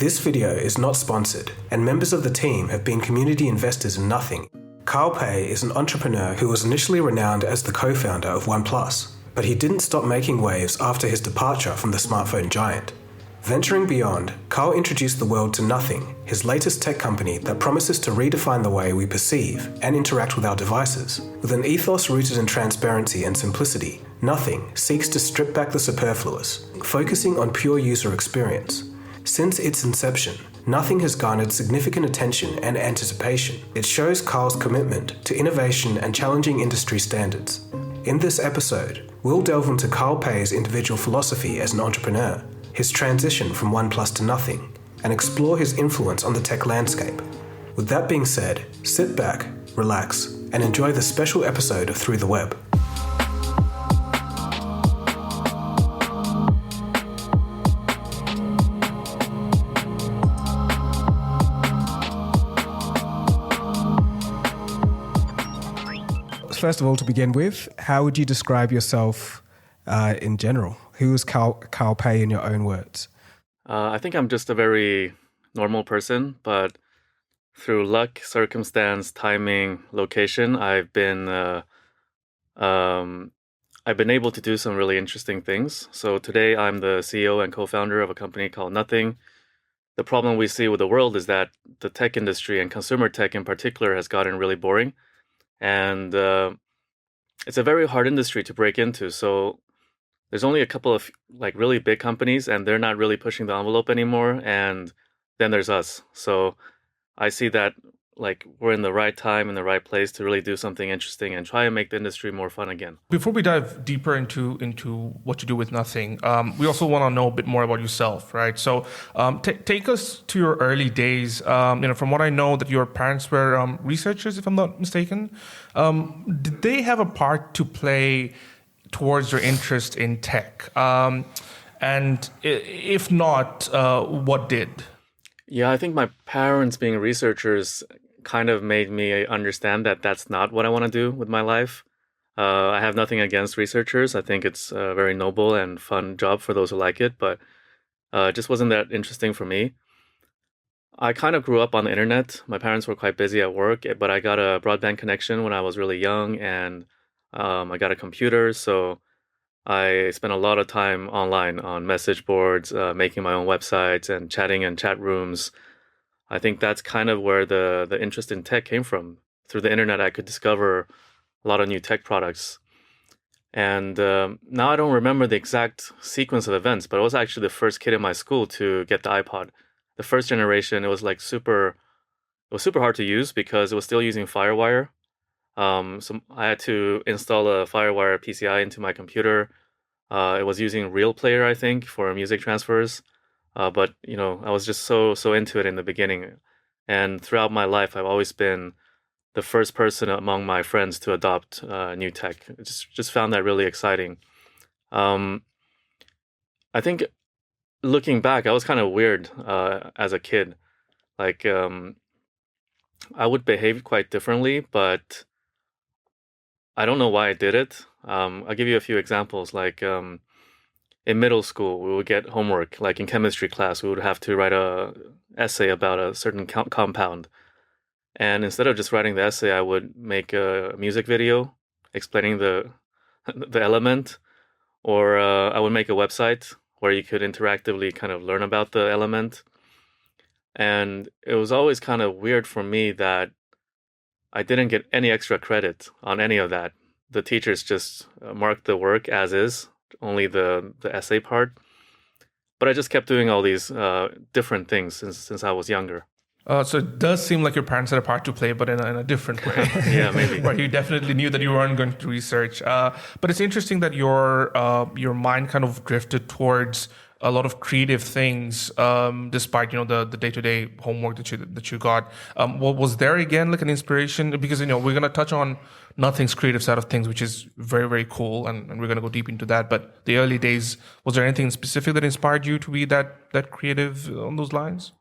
This video is not sponsored, and members of the team have been community investors in nothing. Carl Pei is an entrepreneur who was initially renowned as the co-founder of OnePlus, but he didn't stop making waves after his departure from the smartphone giant. Venturing beyond, Carl introduced the world to Nothing, his latest tech company that promises to redefine the way we perceive and interact with our devices. With an ethos rooted in transparency and simplicity, Nothing seeks to strip back the superfluous, focusing on pure user experience. Since its inception, Nothing has garnered significant attention and anticipation. It shows Carl's commitment to innovation and challenging industry standards. In this episode, we'll delve into Carl Pei's individual philosophy as an entrepreneur, his transition from OnePlus to Nothing, and explore his influence on the tech landscape. With that being said, sit back, relax, and enjoy the special episode of Through the Web. First of all, to begin with, how would you describe yourself in general? Who is Carl Pei in your own words? I think I'm just a very normal person, but through luck, circumstance, timing, location, I've been able to do some really interesting things. So today I'm the CEO and co-founder of a company called Nothing. The problem we see with the world is that the tech industry and consumer tech in particular has gotten really boring. And it's a very hard industry to break into. So there's only a couple of like really big companies, and they're not really pushing the envelope anymore. And then there's us. So I see that like we're in the right time, in the right place to really do something interesting and try and make the industry more fun again. Before we dive deeper into what you do with Nothing, we also want to know a bit more about yourself, right? So take us to your early days. From what I know, that your parents were researchers, if I'm not mistaken. Did they have a part to play towards your interest in tech? And if not, what did? Yeah, I think my parents being researchers kind of made me understand that that's not what I want to do with my life. I have nothing against researchers. I think it's a very noble and fun job for those who like it, but it just wasn't that interesting for me. I kind of grew up on the internet. My parents were quite busy at work, but I got a broadband connection when I was really young, and I got a computer, so I spent a lot of time online on message boards, making my own websites and chatting in chat rooms. I think that's kind of where the interest in tech came from. Through the internet, I could discover a lot of new tech products. And now I don't remember the exact sequence of events, but I was actually the first kid in my school to get the iPod. The first generation, it was super hard to use because it was still using FireWire. So I had to install a FireWire PCI into my computer. It was using Real Player, I think, for music transfers. But I was just so into it in the beginning. And throughout my life, I've always been the first person among my friends to adopt new tech. I just found that really exciting. I think looking back, I was kind of weird as a kid. Like, I would behave quite differently, but I don't know why I did it. I'll give you a few examples. Like in middle school, we would get homework. Like in chemistry class, we would have to write a essay about a certain compound. And instead of just writing the essay, I would make a music video explaining the element, or I would make a website where you could interactively kind of learn about the element. And it was always kind of weird for me that I didn't get any extra credit on any of that. The teachers just marked the work as is, only the essay part. But I just kept doing all these different things since I was younger. So it does seem like your parents had a part to play, but in a different way. Yeah, maybe. Where you definitely knew that you weren't going to research. But it's interesting that your mind kind of drifted towards a lot of creative things, despite the day-to-day homework that you got. Was there again like an inspiration? Because we're gonna touch on Nothing's creative side of things, which is very, very cool, and we're gonna go deep into that. But the early days, was there anything specific that inspired you to be that creative on those lines?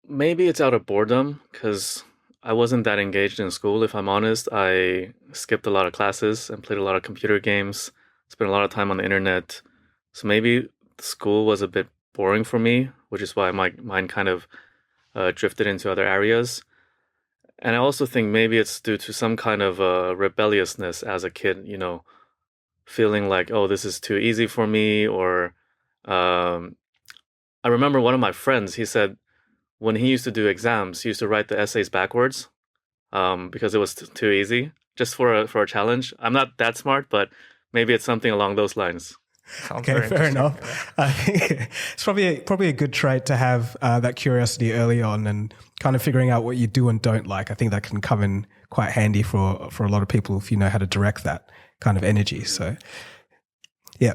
Maybe it's out of boredom, because I wasn't that engaged in school, if I'm honest. I skipped a lot of classes and played a lot of computer games, spent a lot of time on the internet. So maybe school was a bit boring for me, which is why my mind kind of drifted into other areas. And I also think maybe it's due to some kind of rebelliousness as a kid, feeling like, oh, this is too easy for me. Or um, I remember one of my friends, he said when he used to do exams, he used to write the essays backwards because it was too easy, just for a challenge. I'm not that smart, but maybe it's something along those lines. Sounds Okay, very fair interesting. enough. I think it's probably a good trait to have that curiosity early on and kind of figuring out what you do and don't like. I think that can come in quite handy for a lot of people if you know how to direct that kind of energy. So, yeah.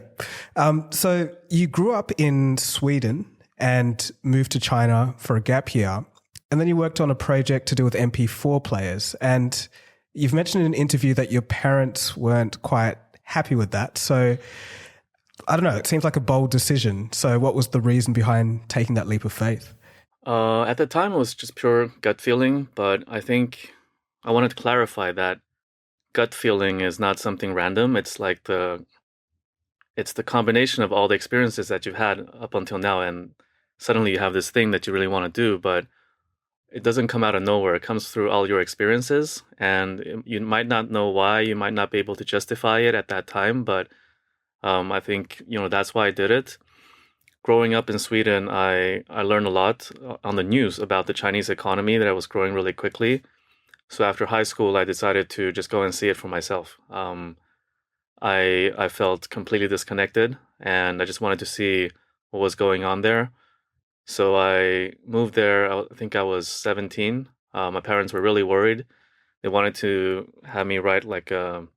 So you grew up in Sweden and moved to China for a gap year, and then you worked on a project to do with MP4 players. And you've mentioned in an interview that your parents weren't quite happy with that. So I don't know, it seems like a bold decision. So what was the reason behind taking that leap of faith? At the time, it was just pure gut feeling, but I think I wanted to clarify that gut feeling is not something random. It's the combination of all the experiences that you've had up until now, and suddenly you have this thing that you really want to do, but it doesn't come out of nowhere. It comes through all your experiences, and you might not know why, you might not be able to justify it at that time, but I think, that's why I did it. Growing up in Sweden, I learned a lot on the news about the Chinese economy, that it was growing really quickly. So after high school, I decided to just go and see it for myself. I felt completely disconnected, and I just wanted to see what was going on there. So I moved there. I think I was 17. My parents were really worried. They wanted to have me write like a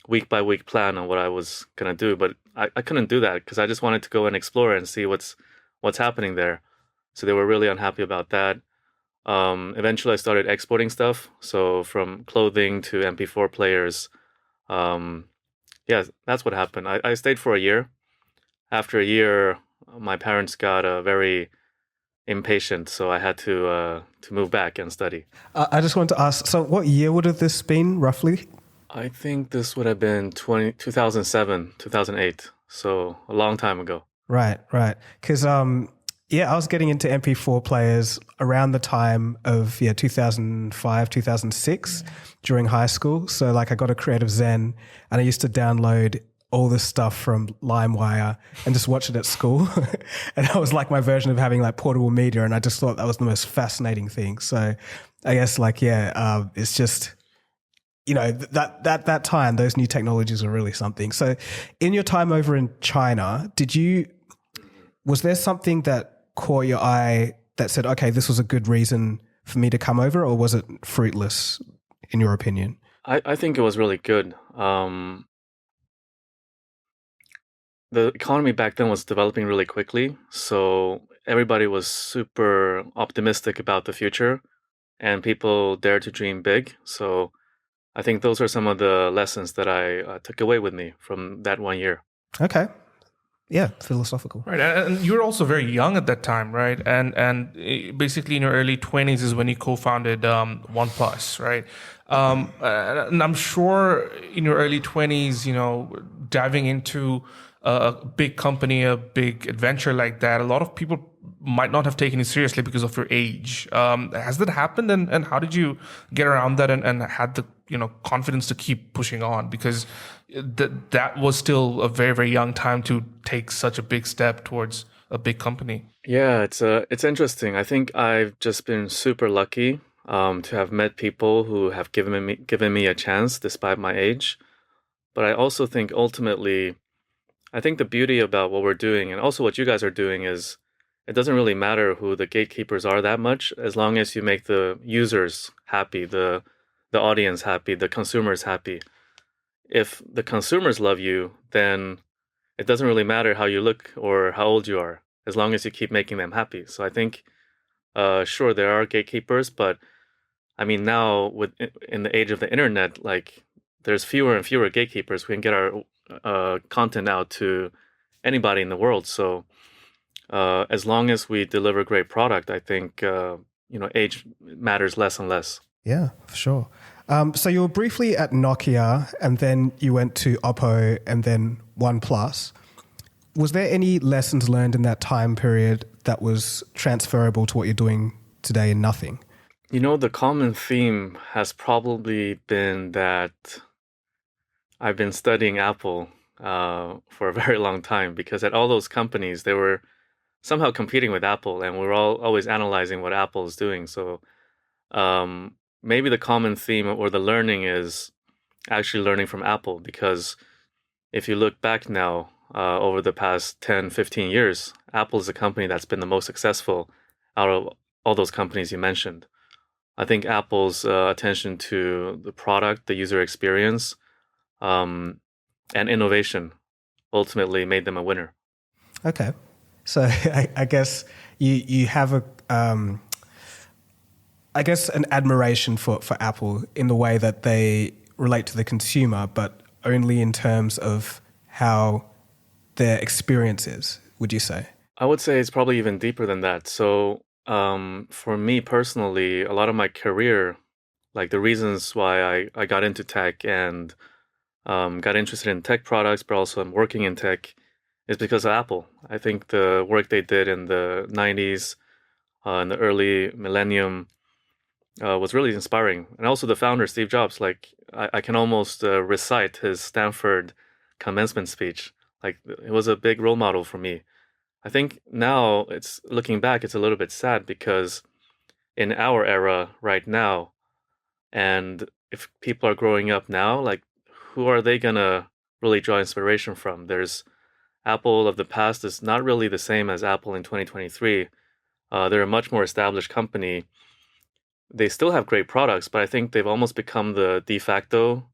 week by week plan on what I was gonna do, but I couldn't do that because I just wanted to go and explore and see what's happening there. So they were really unhappy about that. Eventually, I started exporting stuff. So from clothing to MP4 players. Yeah, that's what happened. I stayed for a year. After a year, my parents got very impatient, so I had to move back and study. I just wanted to ask, so what year would have this been roughly? I think this would have been 2007, 2008. So a long time ago. Right. Because, I was getting into MP4 players around the time of 2005, 2006 during high school. So like I got a Creative Zen and I used to download all this stuff from LimeWire and just watch it at school. And that was like my version of having like portable media. And I just thought that was the most fascinating thing. So I guess it's just, that time, those new technologies are really something. So in your time over in China, was there something that caught your eye that said, okay, this was a good reason for me to come over, or was it fruitless in your opinion? I think it was really good. The economy back then was developing really quickly, so everybody was super optimistic about the future, and people dared to dream big. So I think those are some of the lessons that I took away with me from that 1 year. Okay. Yeah, philosophical. Right, and you were also very young at that time, right? And basically in your early 20s is when you co-founded OnePlus, right? And I'm sure in your early 20s, diving into a big company, a big adventure like that, a lot of people might not have taken it seriously because of your age. Has that happened, and how did you get around that and had the confidence to keep pushing on? Because that was still a very, very young time to take such a big step towards a big company. Yeah, it's interesting. I think I've just been super lucky to have met people who have given me a chance despite my age. But I also think ultimately, I think the beauty about what we're doing and also what you guys are doing is it doesn't really matter who the gatekeepers are that much, as long as you make the users happy, the audience happy, the consumers happy. If the consumers love you, then it doesn't really matter how you look or how old you are, as long as you keep making them happy. So I think, sure, there are gatekeepers, but I mean, now in the age of the internet, like there's fewer and fewer gatekeepers who can get our content out to anybody in the world. So as long as we deliver great product, I think age matters less and less. Yeah, for sure. So you were briefly at Nokia, and then you went to Oppo, and then OnePlus. was there any lessons learned in that time period that was transferable to what you're doing today in nothing? The common theme has probably been that I've been studying Apple for a very long time, because at all those companies, they were somehow competing with Apple, and we were all always analyzing what Apple is doing. So maybe the common theme or the learning is actually learning from Apple, because if you look back now over the past 10, 15 years, Apple is a company that's been the most successful out of all those companies you mentioned. I think Apple's attention to the product, the user experience, and innovation ultimately made them a winner. Okay. So I guess you have an admiration for Apple in the way that they relate to the consumer, but only in terms of how their experience is, would you say? I would say it's probably even deeper than that. So for me personally, a lot of my career, like the reasons why I got into tech and got interested in tech products, but also I'm working in tech, is because of Apple. I think the work they did in the 90s, in the early millennium, was really inspiring. And also the founder, Steve Jobs, like I can almost recite his Stanford commencement speech. Like, it was a big role model for me. I think now, looking back, it's a little bit sad, because in our era right now, and if people are growing up now, like, who are they gonna really draw inspiration from? There's Apple of the past is not really the same as Apple in 2023. They're a much more established company. They still have great products, but I think they've almost become the de facto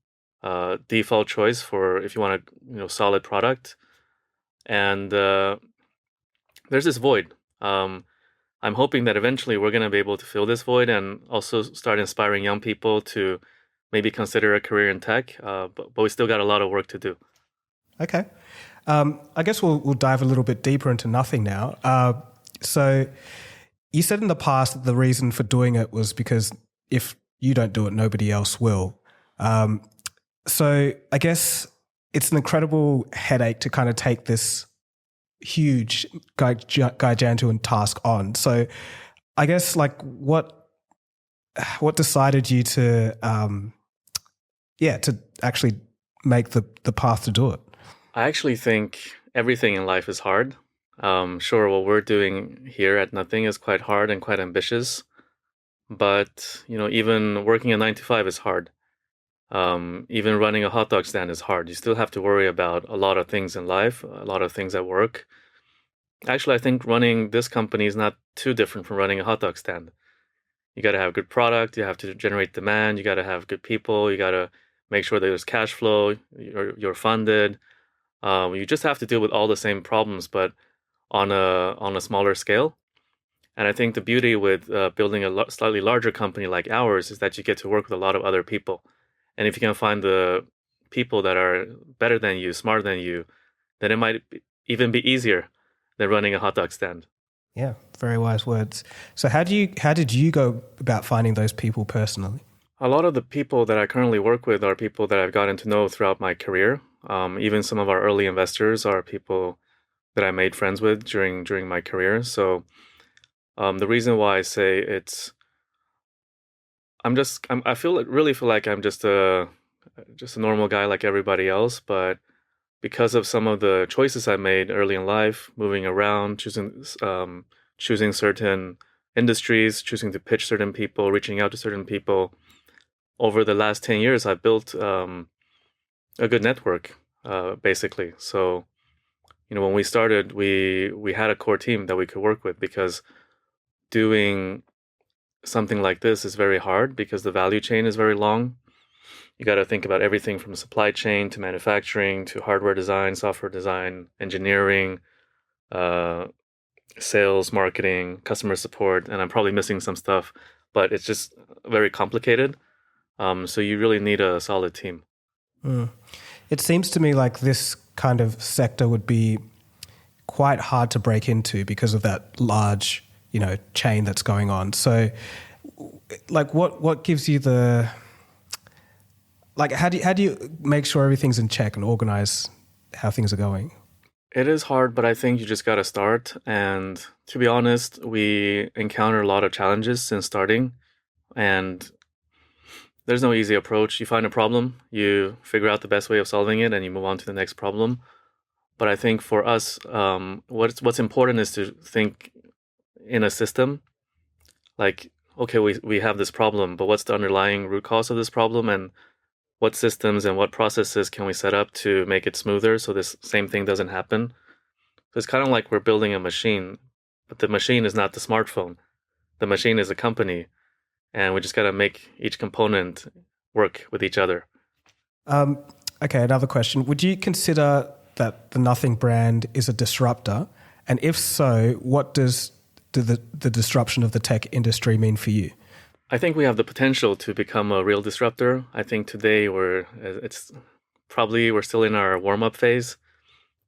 default choice for if you want a solid product. And there's this void. I'm hoping that eventually we're going to be able to fill this void and also start inspiring young people to maybe consider a career in tech. But we still got a lot of work to do. Okay. I guess we'll dive a little bit deeper into nothing now. So you said in the past that the reason for doing it was because if you don't do it, nobody else will. So I guess it's an incredible headache to kind of take this huge gigantuan task on. So I guess, like, what decided you to actually make the path to do it? I actually think everything in life is hard. Sure, what we're doing here at Nothing is quite hard and quite ambitious, but even working a 9 to 5 is hard. Even running a hot dog stand is hard. You still have to worry about a lot of things in life, a lot of things at work. Actually, I think running this company is not too different from running a hot dog stand. You got to have a good product. You have to generate demand. You got to have good people. You got to make sure there's cash flow. You're funded. You just have to deal with all the same problems, but on a smaller scale. And I think the beauty with building a slightly larger company like ours is that you get to work with a lot of other people. And if you can find the people that are better than you, smarter than you, then it might even be easier than running a hot dog stand. Yeah, very wise words. So how did you go about finding those people personally? A lot of the people that I currently work with are people that I've gotten to know throughout my career. Even some of our early investors are people that I made friends with during my career. So the reason why I say I really feel like I'm just a normal guy like everybody else, but because of some of the choices I made early in life, moving around, choosing certain industries, choosing to pitch certain people, reaching out to certain people, over the last 10 years, I've built a good network, basically. So, when we started, we had a core team that we could work with, because doing something like this is very hard because the value chain is very long. You got to think about everything from supply chain to manufacturing to hardware design, software design, engineering, sales, marketing, customer support, and I'm probably missing some stuff, but it's just very complicated. So you really need a solid team. It seems to me like this kind of sector would be quite hard to break into because of that large, chain that's going on. So, like, what gives you how do you make sure everything's in check and organize how things are going? It is hard, but I think you just got to start. And to be honest, we encounter a lot of challenges since starting. And there's no easy approach. You find a problem, you figure out the best way of solving it, and you move on to the next problem. But I think for us, what's important is to think in a system. Like, okay, we have this problem, but what's the underlying root cause of this problem, and what systems and what processes can we set up to make it smoother so this same thing doesn't happen? So it's kind of like we're building a machine, but the machine is not the smartphone. The machine is a company, and we just got to make each component work with each other. Okay, another question. Would you consider that the Nothing brand is a disruptor? And if so, what does the disruption of the tech industry mean for you? I think we have the potential to become a real disruptor. I think today we're still in our warm-up phase,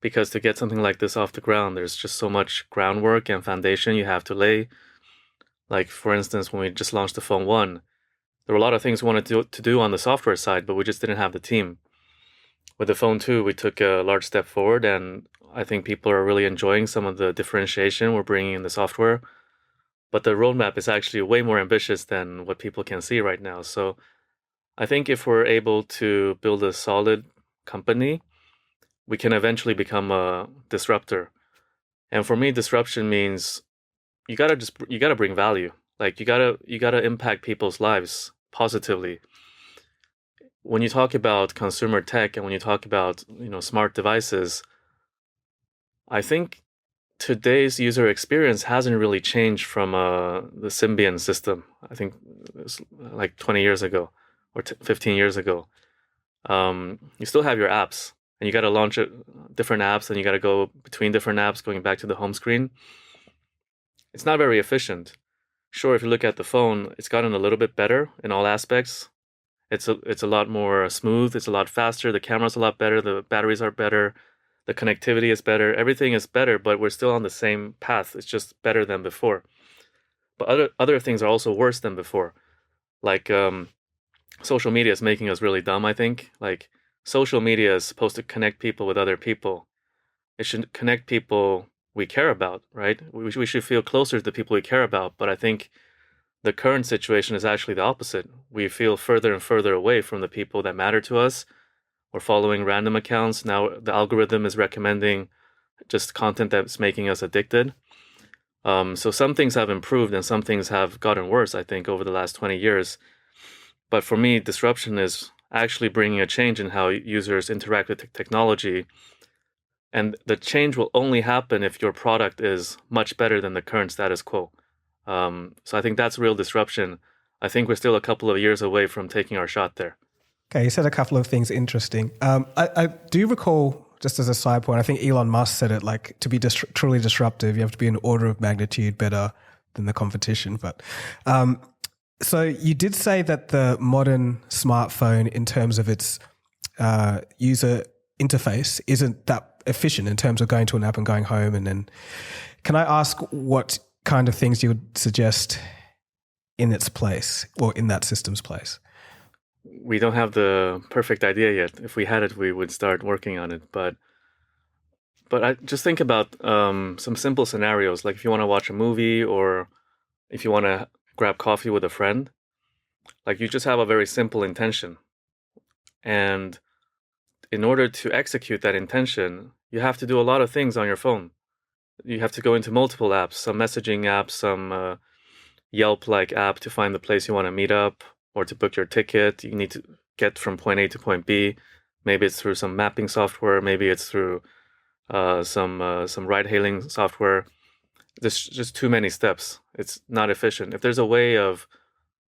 because to get something like this off the ground, there's just so much groundwork and foundation you have to lay. Like, for instance, when we just launched the Phone 1, there were a lot of things we wanted to do on the software side, but we just didn't have the team. With the Phone 2, we took a large step forward, and I think people are really enjoying some of the differentiation we're bringing in the software. But the roadmap is actually way more ambitious than what people can see right now. So I think if we're able to build a solid company, we can eventually become a disruptor. And for me, disruption means you gotta bring value. Like, you gotta impact people's lives positively. When you talk about consumer tech and when you talk about smart devices, I think today's user experience hasn't really changed from the Symbian system. I think it was like 20 years ago or 15 years ago. You still have your apps, and you got to launch different apps, and you got to go between different apps, going back to the home screen. It's not very efficient. Sure, if you look at the phone, it's gotten a little bit better in all aspects. It's a lot more smooth. It's a lot faster. The camera's a lot better. The batteries are better. The connectivity is better. Everything is better, but we're still on the same path. It's just better than before. But other things are also worse than before. Like, social media is making us really dumb, I think. Like, social media is supposed to connect people with other people. It should connect people we care about, right? We should feel closer to the people we care about. But I think the current situation is actually the opposite. We feel further and further away from the people that matter to us. We're following random accounts. Now the algorithm is recommending just content that's making us addicted. So some things have improved and some things have gotten worse, I think, over the last 20 years. But for me, disruption is actually bringing a change in how users interact with technology. And the change will only happen if your product is much better than the current status quo. So I think that's real disruption. I think we're still a couple of years away from taking our shot there. Okay, you said a couple of things interesting. I do recall, just as a side point, I think Elon Musk said it, like, to be truly disruptive, you have to be an order of magnitude better than the competition. But so you did say that the modern smartphone, in terms of its user interface, isn't that efficient in terms of going to an app and going home. And then can I ask what kind of things you would suggest in its place, or in that system's place? We don't have the perfect idea yet. If we had it, we would start working on it. But I just think about some simple scenarios, like if you want to watch a movie or if you want to grab coffee with a friend, like, you just have a very simple intention. And in order to execute that intention, you have to do a lot of things on your phone. You have to go into multiple apps, some messaging apps, some Yelp-like app to find the place you want to meet up or to book your ticket. You need to get from point A to point B. Maybe it's through some mapping software. Maybe it's through some ride-hailing software. There's just too many steps. It's not efficient. If there's a way of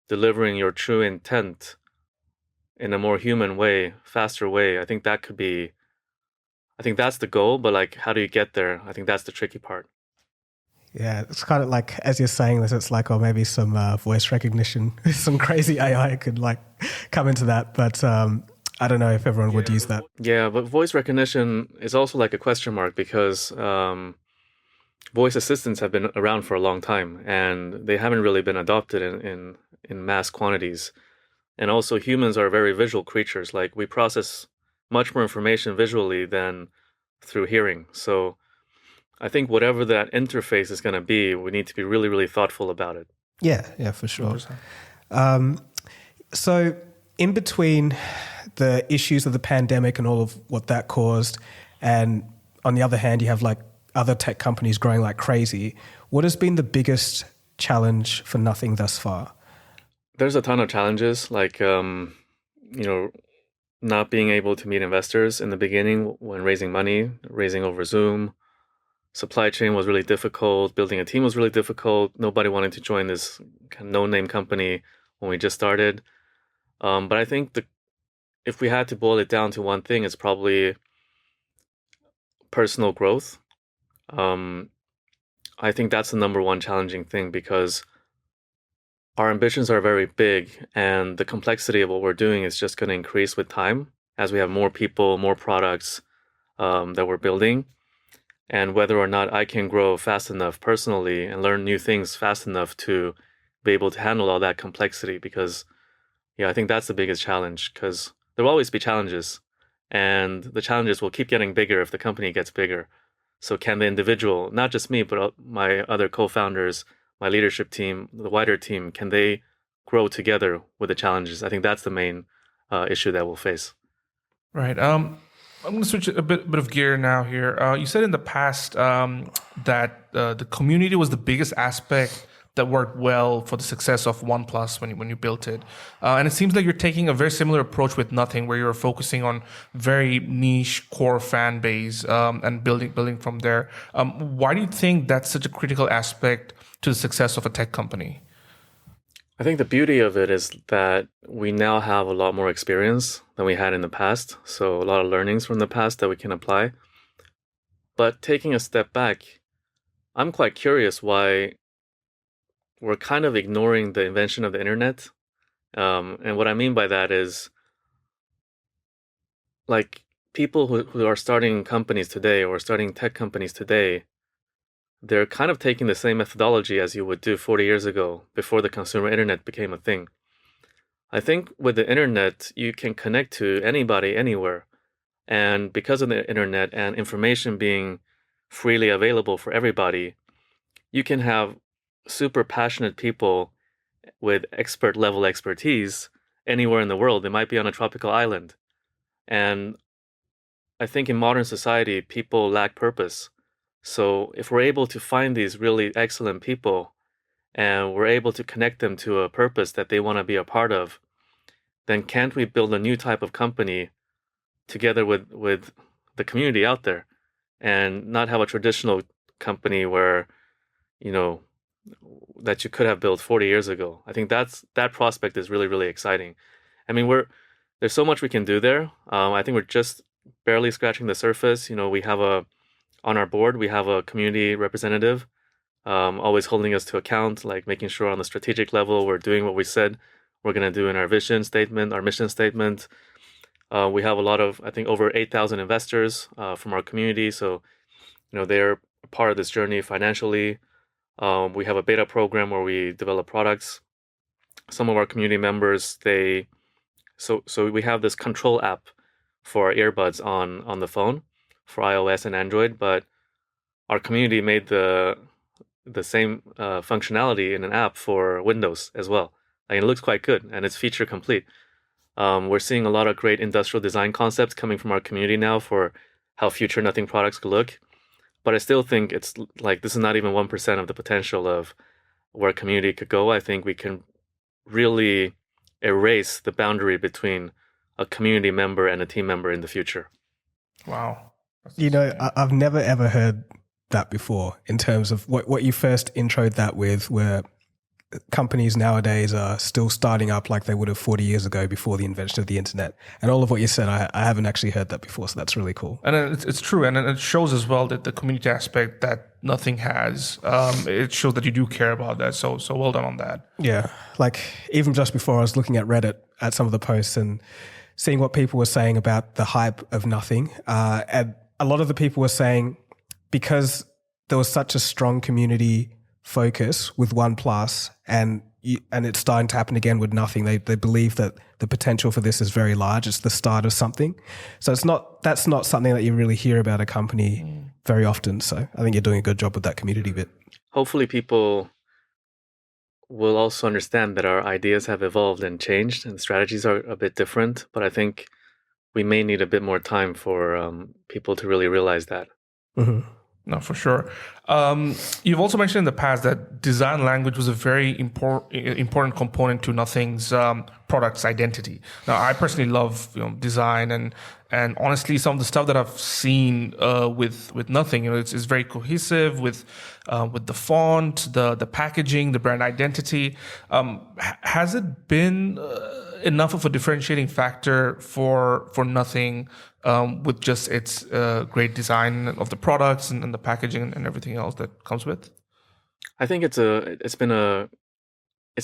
delivering your true intent in a more human way, faster way, I think that's the goal. But, like, how do you get there? I think that's the tricky part. Yeah, it's kind of like, as you're saying this, it's like, maybe some voice recognition, some crazy AI could, like, come into that. But I don't know if everyone would use that. Yeah, but voice recognition is also like a question mark, because voice assistants have been around for a long time and they haven't really been adopted in mass quantities. And also, humans are very visual creatures. Like, we process much more information visually than through hearing. So I think whatever that interface is going to be, we need to be really, really thoughtful about it. Yeah, for sure. 100%. So in between the issues of the pandemic and all of what that caused, and on the other hand, you have like other tech companies growing like crazy, what has been the biggest challenge for Nothing thus far? There's a ton of challenges, like, not being able to meet investors in the beginning when raising money, raising over Zoom. Supply chain was really difficult. Building a team was really difficult. Nobody wanted to join this kind of no-name company when we just started. But I think if we had to boil it down to one thing, it's probably personal growth. I think that's the number one challenging thing, because our ambitions are very big, and the complexity of what we're doing is just going to increase with time as we have more people, more products that we're building. And whether or not I can grow fast enough personally and learn new things fast enough to be able to handle all that complexity. Because, I think that's the biggest challenge, because there will always be challenges, and the challenges will keep getting bigger if the company gets bigger. So can the individual, not just me, but my other co-founders, my leadership team, the wider team, can they grow together with the challenges? I think that's the main issue that we'll face. Right. I'm going to switch a bit of gear now here. You said in the past that the community was the biggest aspect that worked well for the success of OnePlus when you built it. And it seems like you're taking a very similar approach with Nothing, where you're focusing on very niche core fan base and building from there. Why do you think that's such a critical aspect to the success of a tech company? I think the beauty of it is that we now have a lot more experience than we had in the past. So a lot of learnings from the past that we can apply. But taking a step back, I'm quite curious why we're kind of ignoring the invention of the internet. And what I mean by that is, like, people who are starting companies today or starting tech companies today, they're kind of taking the same methodology as you would do 40 years ago, before the consumer internet became a thing. I think with the internet, you can connect to anybody, anywhere. And because of the internet and information being freely available for everybody, you can have super passionate people with expert level expertise anywhere in the world. They might be on a tropical island. And I think in modern society, people lack purpose. So if we're able to find these really excellent people and we're able to connect them to a purpose that they want to be a part of, then can't we build a new type of company together with the community out there, and not have a traditional company where, that you could have built 40 years ago. I think that prospect is really, really exciting. I mean, there's so much we can do there. I think we're just barely scratching the surface. We have on our board, we have a community representative, always holding us to account, like making sure on the strategic level we're doing what we said we're going to do in our vision statement, our mission statement. We have a lot of, I think, over 8,000 investors from our community. So, they're part of this journey financially. We have a beta program where we develop products. Some of our community members, so we have this control app for our earbuds on the phone for iOS and Android, but our community made the same functionality in an app for Windows as well. And it looks quite good, and it's feature complete. We're seeing a lot of great industrial design concepts coming from our community now for how future Nothing products could look. But I still think it's like, this is not even 1% of the potential of where community could go. I think we can really erase the boundary between a community member and a team member in the future. Wow. I've never ever heard that before, in terms of what you first introed that with, where companies nowadays are still starting up like they would have 40 years ago before the invention of the internet. And all of what you said, I haven't actually heard that before, so that's really cool. And it's true, and it shows as well that the community aspect that Nothing has, it shows that you do care about that. So well done on that. Yeah, like even just before, I was looking at Reddit at some of the posts and seeing what people were saying about the hype of Nothing. And a lot of the people were saying, because there was such a strong community focus with OnePlus, and it's starting to happen again with nothing. They believe that the potential for this is very large. It's the start of something. So that's not something that you really hear about a company very often. So I think you're doing a good job with that community bit. Hopefully people will also understand that our ideas have evolved and changed and strategies are a bit different. But I think we may need a bit more time for people to really realize that. Mm-hmm. No, for sure. You've also mentioned in the past that design language was a very important component to Nothing's product's identity. Now, I personally love design, and honestly, some of the stuff that I've seen with Nothing, it's very cohesive with the font, the packaging, the brand identity. Has it been enough of a differentiating factor for Nothing? With just its great design of the products and the packaging and everything else that comes with? I think it's been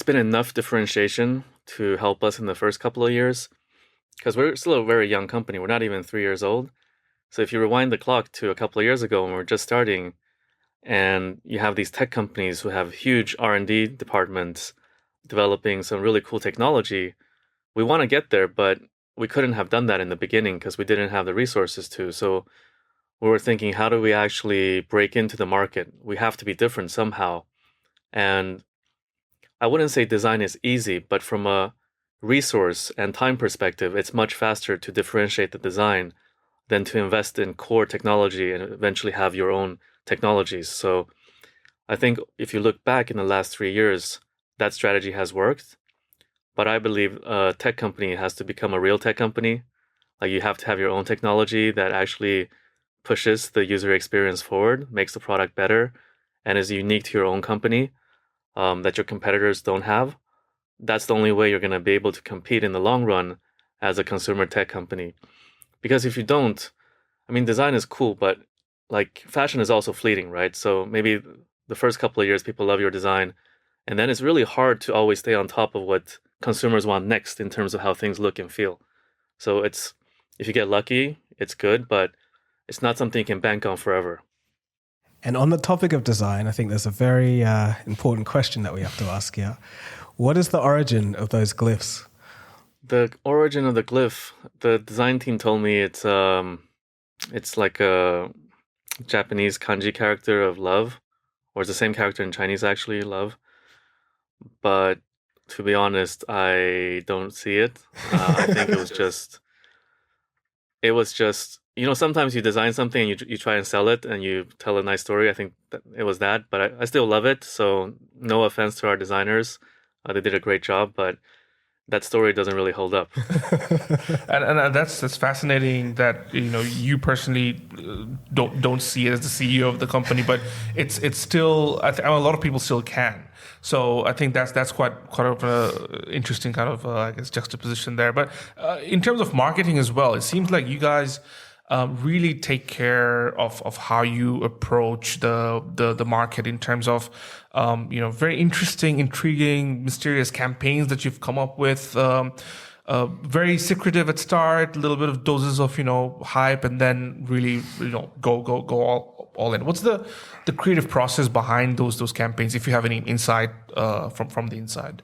enough differentiation to help us in the first couple of years, because we're still a very young company. We're not even 3 years old. So if you rewind the clock to a couple of years ago when we were just starting, and you have these tech companies who have huge R&D departments developing some really cool technology, we want to get there, but we couldn't have done that in the beginning because we didn't have the resources to. So we were thinking, how do we actually break into the market? We have to be different somehow. And I wouldn't say design is easy, but from a resource and time perspective, it's much faster to differentiate the design than to invest in core technology and eventually have your own technologies. So I think if you look back in the last 3 years, that strategy has worked. But I believe a tech company has to become a real tech company. Like, you have to have your own technology that actually pushes the user experience forward, makes the product better, and is unique to your own company, that your competitors don't have. That's the only way you're going to be able to compete in the long run as a consumer tech company. Because if you don't, I mean, design is cool, but like, fashion is also fleeting, right? So maybe the first couple of years people love your design, and then it's really hard to always stay on top of what consumers want next in terms of how things look and feel. So if you get lucky, it's good, but it's not something you can bank on forever. And on the topic of design, I think there's a very important question that we have to ask here. What is the origin of those glyphs? The origin of the glyph, the design team told me it's like a Japanese kanji character of love, or it's the same character in Chinese, actually, love. But to be honest, I don't see it. I think it was just, sometimes you design something and you try and sell it and you tell a nice story. I think that it was that, but I still love it. So no offense to our designers. They did a great job, but that story doesn't really hold up. and that's fascinating that you personally don't see it as the CEO of the company, but it's still a lot of people still can. So I think that's quite of an interesting kind of I guess juxtaposition there. But in terms of marketing as well, it seems like you guys really take care of how you approach the market in terms of very interesting, intriguing, mysterious campaigns that you've come up with. Very secretive at start, a little bit of doses of hype, and then really go all in. What's the creative process behind those campaigns, if you have any insight from the inside?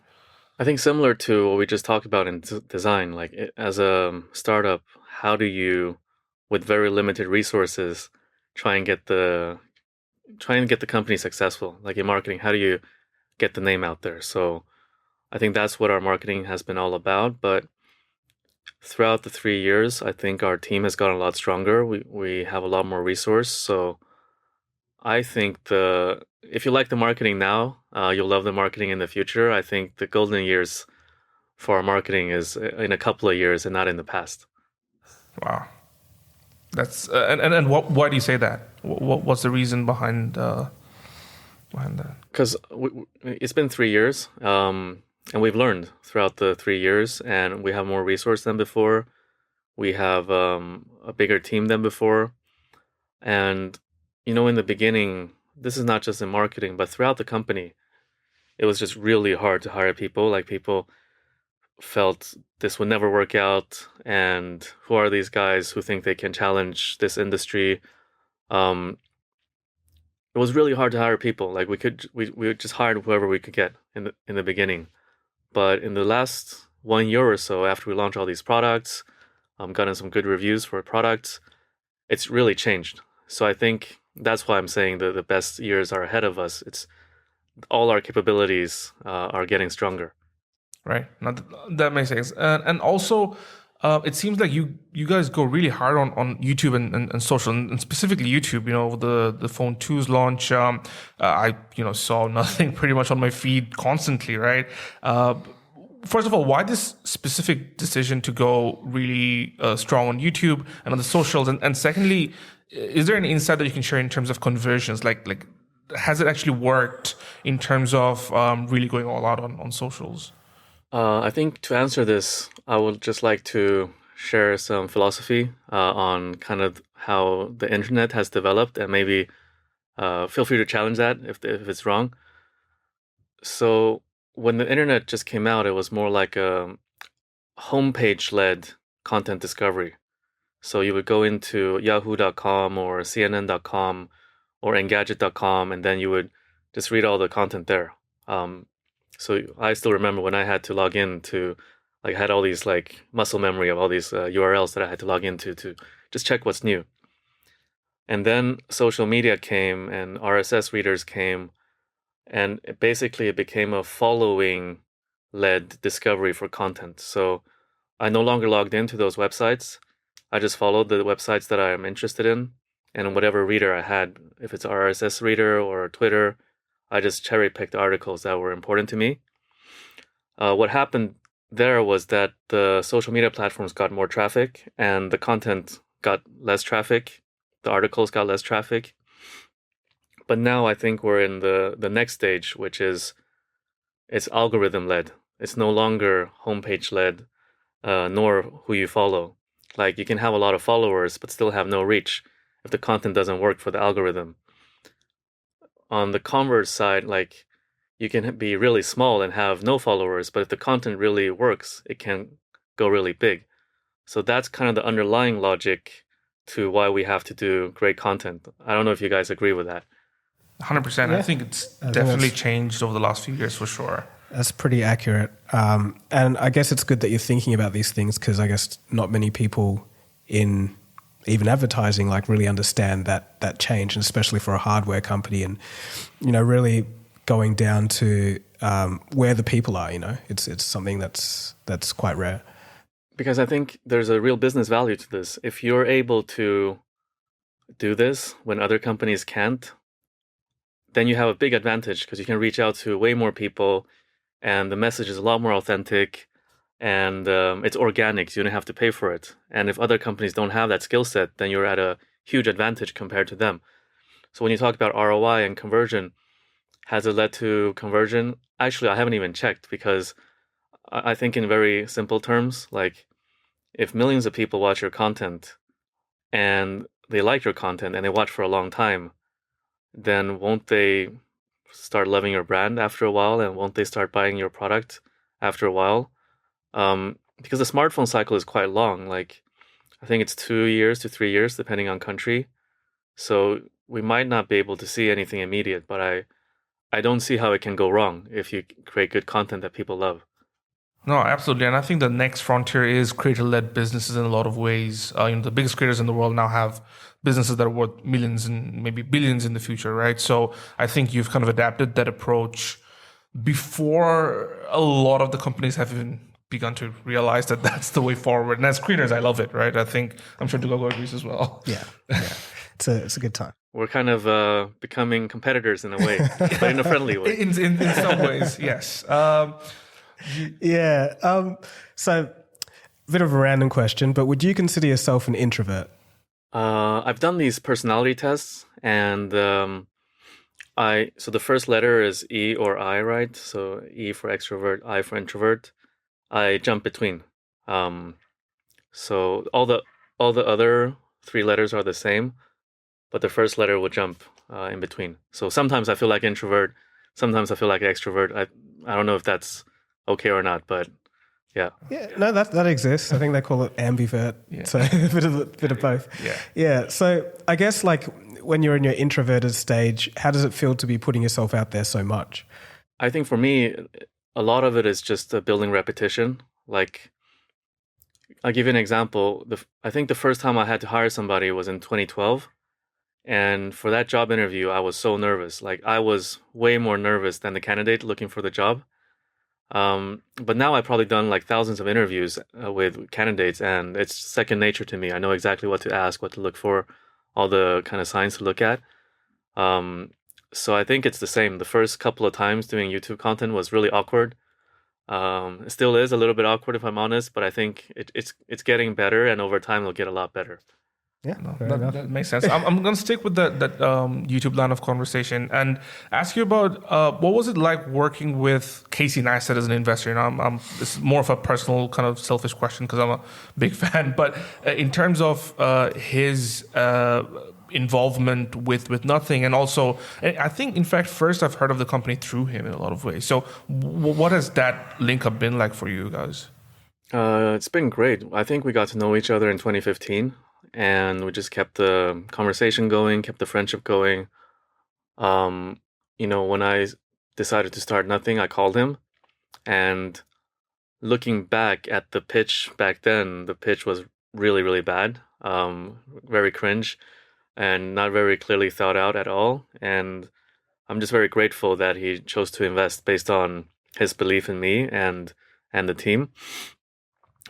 I think similar to what we just talked about in design, like as a startup, how do you, with very limited resources, try and get the company successful? Like in marketing, how do you get the name out there? So I think that's what our marketing has been all about. But throughout the 3 years, I think our team has gotten a lot stronger. We have a lot more resource. So I think if you like the marketing now, you'll love the marketing in the future. I think the golden years for our marketing is in a couple of years and not in the past. Wow. That's and why do you say that? What's the reason behind that? Because it's been 3 years, and we've learned throughout the 3 years, and we have more resource than before. We have a bigger team than before, and in the beginning, this is not just in marketing, but throughout the company, it was just really hard to hire people. Like, people felt this would never work out, and who are these guys who think they can challenge this industry? it was really hard to hire people. Like we just hired whoever we could get in the beginning. But in the last 1 year or so, after we launched all these products, gotten some good reviews for products, it's really changed. So I think that's why I'm saying the best years are ahead of us. It's all our capabilities are getting stronger. Right. Now, that makes sense. And also, it seems like you guys go really hard on YouTube and social, and specifically YouTube. The Phone 2's launch, I saw nothing pretty much on my feed constantly, right? First of all, why this specific decision to go really strong on YouTube and on the socials? And secondly, is there any insight that you can share in terms of conversions? Like has it actually worked in terms of really going all out on socials? I think to answer this, I would just like to share some philosophy on kind of how the internet has developed, and maybe feel free to challenge that if it's wrong. So when the internet just came out, it was more like a homepage-led content discovery. So you would go into yahoo.com or cnn.com or engadget.com, and then you would just read all the content there. So I still remember when I had to log in to, I had all these muscle memory of all these URLs that I had to log into to just check what's new. And then social media came and RSS readers came, and it became a following-led discovery for content. So I no longer logged into those websites. I just followed the websites that I'm interested in, and whatever reader I had, if it's RSS reader or Twitter, I just cherry-picked articles that were important to me. What happened there was that the social media platforms got more traffic and the content got less traffic. The articles got less traffic. But now I think we're in the next stage, which is it's algorithm-led. It's no longer homepage-led, nor who you follow. Like you can have a lot of followers but still have no reach if the content doesn't work for the algorithm. On the converse side, you can be really small and have no followers, but if the content really works, it can go really big. So that's kind of the underlying logic to why we have to do great content. I don't know if you guys agree with that. 100%. Yeah. I think it's definitely changed over the last few years for sure. That's pretty accurate. And I guess it's good that you're thinking about these things, because I guess not many people in even advertising really understand that change, and especially for a hardware company, and really going down to where the people are. It's something that's quite rare. Because I think there's a real business value to this. If you're able to do this when other companies can't, then you have a big advantage, because you can reach out to way more people, and the message is a lot more authentic. And it's organic, so you don't have to pay for it. And if other companies don't have that skill set, then you're at a huge advantage compared to them. So when you talk about ROI and conversion, has it led to conversion? Actually, I haven't even checked, because I think in very simple terms, if millions of people watch your content and they like your content and they watch for a long time, then won't they start loving your brand after a while, and won't they start buying your product after a while? Because the smartphone cycle is quite long. I think it's 2 years to 3 years, depending on country. So we might not be able to see anything immediate, but I don't see how it can go wrong if you create good content that people love. No, absolutely. And I think the next frontier is creator-led businesses in a lot of ways. The biggest creators in the world now have businesses that are worth millions and maybe billions in the future, right? So I think you've kind of adapted that approach before a lot of the companies have even begun to realize that that's the way forward. And as creators, I love it, right? I'm sure Dagogo agrees as well. Yeah. It's a good time. We're kind of becoming competitors in a way, but in a friendly way. In some ways, yes. So, a bit of a random question, but would you consider yourself an introvert? I've done these personality tests, and so the first letter is E or I, right? So E for extrovert, I for introvert. I jump between. So all the other 3 letters are the same, but the first letter will jump in between. So sometimes I feel like introvert, sometimes I feel like extrovert. I don't know if that's okay or not, but yeah. Yeah, no, that exists. I think they call it ambivert. Yeah. So a bit of both. Yeah. Yeah. So I guess when you're in your introverted stage, how does it feel to be putting yourself out there so much? I think for me, a lot of it is just building repetition. Like, I'll give you an example. I think the first time I had to hire somebody was in 2012. And for that job interview, I was so nervous. Like, I was way more nervous than the candidate looking for the job. But now I've probably done like thousands of interviews with candidates, and it's second nature to me. I know exactly what to ask, what to look for, all the kind of signs to look at. So I think it's the same. The first couple of times doing YouTube content was really awkward. It still is a little bit awkward if I'm honest, but I think it's getting better, and over time it'll get a lot better. Yeah, that makes sense. I'm going to stick with that YouTube line of conversation and ask you about what was it like working with Casey Neistat as an investor? You know, it's more of a personal kind of selfish question because I'm a big fan. But in terms of his involvement with Nothing, and also I think in fact first I've heard of the company through him in a lot of ways. So what has that link up been like for you guys? It's been great. I think we got to know each other in 2015. And we just kept the conversation going, kept the friendship going. When I decided to start Nothing, I called him. And looking back at the pitch back then, the pitch was really, really bad. Very cringe and not very clearly thought out at all. And I'm just very grateful that he chose to invest based on his belief in me and the team.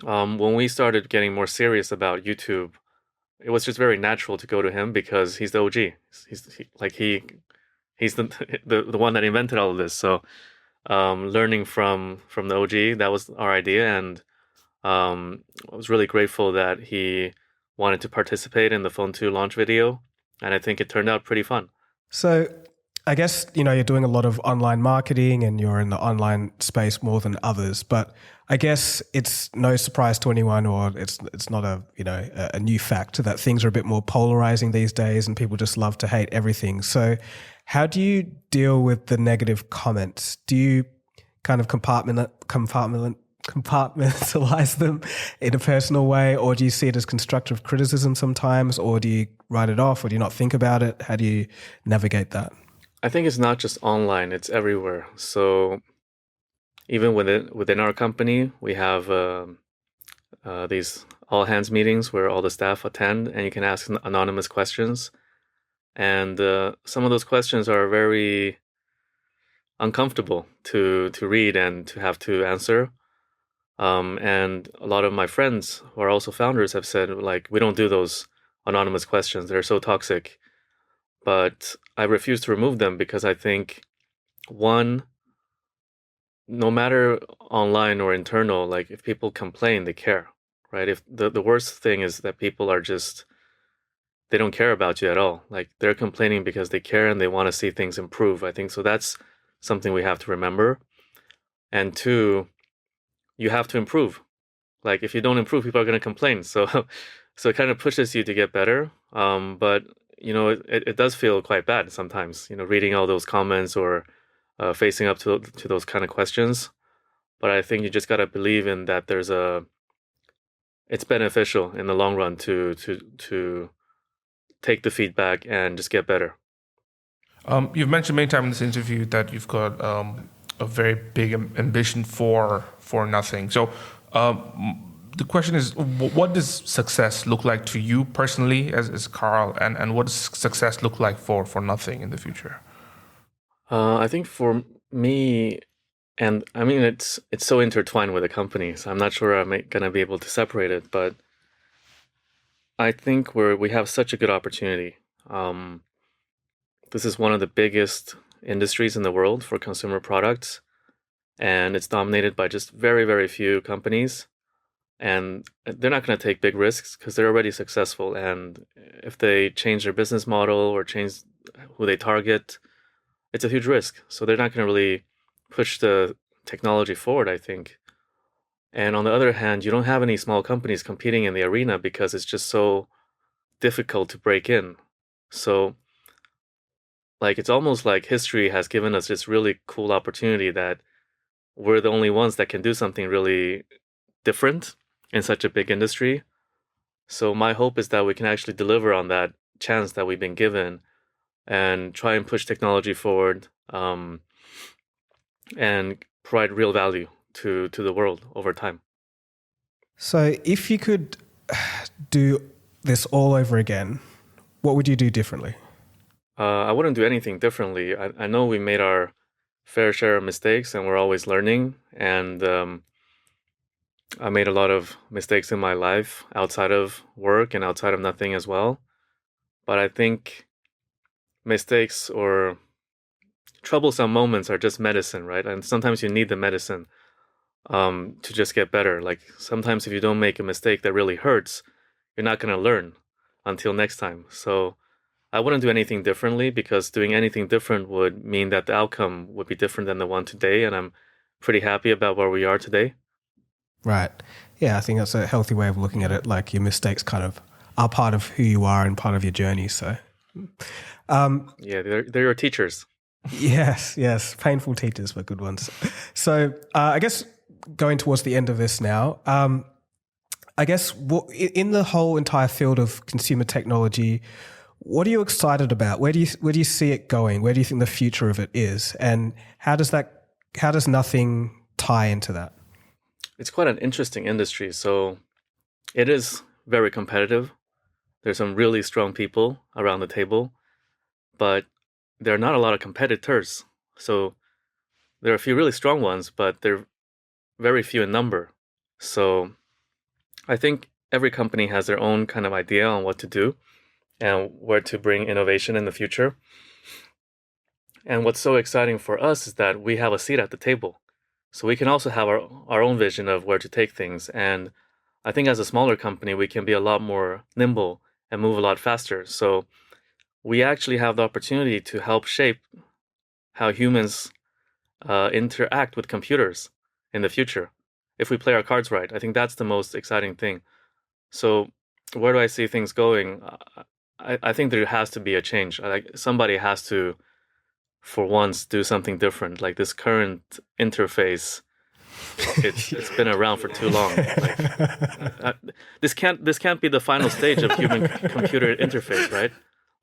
When we started getting more serious about YouTube, it was just very natural to go to him because he's the OG. He's the one that invented all of this. So learning from the OG, that was our idea, and I was really grateful that he wanted to participate in the Phone 2 launch video, and I think it turned out pretty fun. So I guess, you're doing a lot of online marketing and you're in the online space more than others, but I guess it's no surprise to anyone, or it's not a new fact that things are a bit more polarizing these days and people just love to hate everything. So how do you deal with the negative comments? Do you kind of compartmentalize them in a personal way, or do you see it as constructive criticism sometimes, or do you write it off, or do you not think about it? How do you navigate that? I think it's not just online, it's everywhere. So even within our company, we have these all hands meetings where all the staff attend, and you can ask anonymous questions. And some of those questions are very uncomfortable to read and to have to answer. And a lot of my friends who are also founders have said, like, we don't do those anonymous questions. They're so toxic. But I refuse to remove them because I think, one, no matter online or internal, like if people complain, they care, right? If the worst thing is that people are just, they don't care about you at all. Like they're complaining because they care and they want to see things improve. I think so that's something we have to remember. And two, you have to improve. Like if you don't improve, people are going to complain. So it kind of pushes you to get better. But it does feel quite bad sometimes, reading all those comments or facing up to those kind of questions. But I think you just got to believe in that it's beneficial in the long run to take the feedback and just get better. You've mentioned many times in this interview that you've got a very big ambition for Nothing. So the question is, what does success look like to you personally as Carl, and what does success look like for Nothing in the future? I think for me, and I mean, it's so intertwined with the company, so I'm not sure I'm going to be able to separate it, but I think we have such a good opportunity. This is one of the biggest industries in the world for consumer products, and it's dominated by just very, very few companies. And they're not going to take big risks because they're already successful. And if they change their business model or change who they target, it's a huge risk. So they're not going to really push the technology forward, I think. And on the other hand, you don't have any small companies competing in the arena because it's just so difficult to break in. So like it's almost like history has given us this really cool opportunity that we're the only ones that can do something really different in such a big industry. So my hope is that we can actually deliver on that chance that we've been given and try and push technology forward, and provide real value to the world over time. So if you could do this all over again, what would you do differently? I wouldn't do anything differently. I know we made our fair share of mistakes and we're always learning. And I made a lot of mistakes in my life outside of work and outside of nothing as well. But I think mistakes or troublesome moments are just medicine, right? And sometimes you need the medicine to just get better. Like sometimes if you don't make a mistake that really hurts, you're not going to learn until next time. So I wouldn't do anything differently, because doing anything different would mean that the outcome would be different than the one today. And I'm pretty happy about where we are today. Right. Yeah, I think that's a healthy way of looking at it. Like your mistakes kind of are part of who you are and part of your journey. So, yeah, they're your teachers. Yes. Painful teachers, but good ones. So I guess going towards the end of this now, I guess in the whole entire field of consumer technology, what are you excited about? Where do you see it going? Where do you think the future of it is? And how does nothing tie into that? It's quite an interesting industry. So it is very competitive. There's some really strong people around the table, but there are not a lot of competitors. So there are a few really strong ones, but they're very few in number. So I think every company has their own kind of idea on what to do and where to bring innovation in the future. And what's so exciting for us is that we have a seat at the table. So we can also have our own vision of where to take things. And I think as a smaller company, we can be a lot more nimble and move a lot faster. So we actually have the opportunity to help shape how humans interact with computers in the future. If we play our cards right, I think that's the most exciting thing. So where do I see things going? I think there has to be a change. Like somebody has to, for once, do something different. Like this current interface, it's been around for too long. Like, this can't be the final stage of human computer interface, right?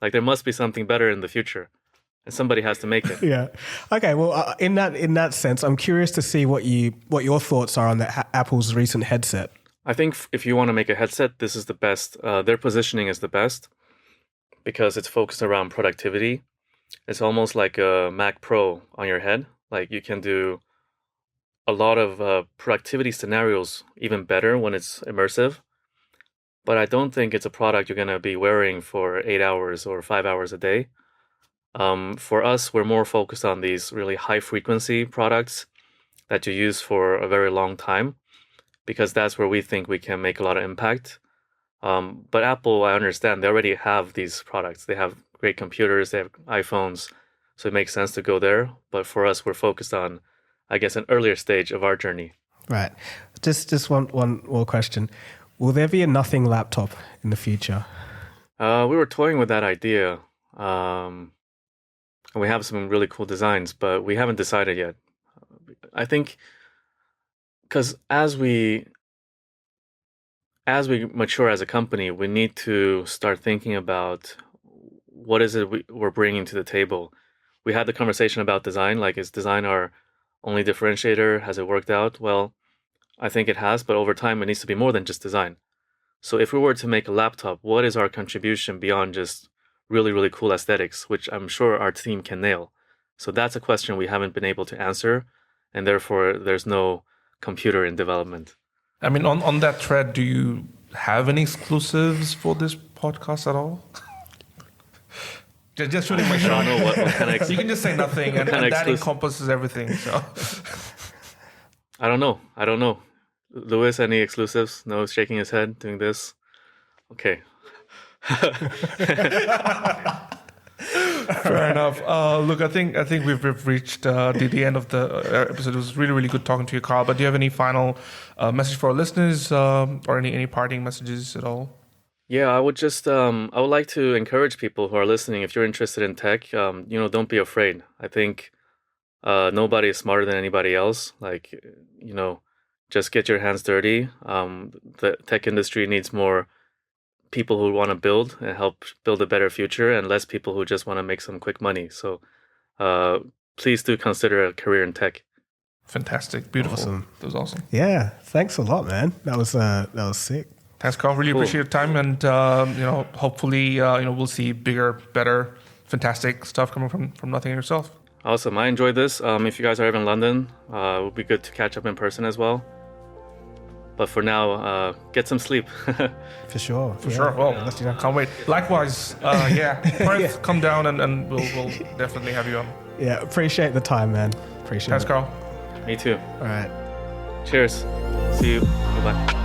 Like there must be something better in the future, and somebody has to make it. Yeah. Okay. Well, in that sense, I'm curious to see what your thoughts are on Apple's recent headset. I think if you want to make a headset, this is the best. Their positioning is the best because it's focused around productivity. It's almost like a Mac Pro on your head. Like you can do a lot of productivity scenarios even better when it's immersive. But I don't think it's a product you're going to be wearing for 8 hours or 5 hours a day. For us, we're more focused on these really high frequency products that you use for a very long time, because that's where we think we can make a lot of impact. But Apple, I understand, they already have these products. They have great computers, they have iPhones, so it makes sense to go there. But for us, we're focused on, I guess, an earlier stage of our journey. Right. Just one more question. Will there be a nothing laptop in the future? We were toying with that idea. And we have some really cool designs, but we haven't decided yet. I think because as we mature as a company, we need to start thinking about what is it we're bringing to the table. We had the conversation about design, like is design our only differentiator? Has it worked out? Well, I think it has, but over time it needs to be more than just design. So if we were to make a laptop, what is our contribution beyond just really, really cool aesthetics, which I'm sure our team can nail? So that's a question we haven't been able to answer, and therefore there's no computer in development. I mean, on that thread, do you have any exclusives for this podcast at all? Just shooting my shot. I don't know what kind of you can just say nothing, and that encompasses everything. So I don't know. Louis, any exclusives? No, he's shaking his head, doing this. Okay. Fair enough. Look, I think we've reached the end of the episode. It was really, really good talking to you, Carl. But do you have any final message for our listeners, or any parting messages at all? Yeah, I would just I would like to encourage people who are listening. If you're interested in tech, don't be afraid. I think nobody is smarter than anybody else. Like, just get your hands dirty. The tech industry needs more people who want to build and help build a better future, and less people who just want to make some quick money. So please do consider a career in tech. Fantastic. Beautiful. Awesome. That was awesome. Yeah. Thanks a lot, man. That was sick. Thanks, Carl. Really appreciate your time, and hopefully, we'll see bigger, better, fantastic stuff coming from Nothing yourself. Awesome. I enjoyed this. If you guys are ever in London, it would be good to catch up in person as well. But for now, get some sleep. For sure. For sure. Well, can't wait. Likewise, Perth, come down and we'll definitely have you on. Yeah, appreciate the time, man. Appreciate Thanks, it. Carl. Me too. All right. Cheers. See you. Bye-bye.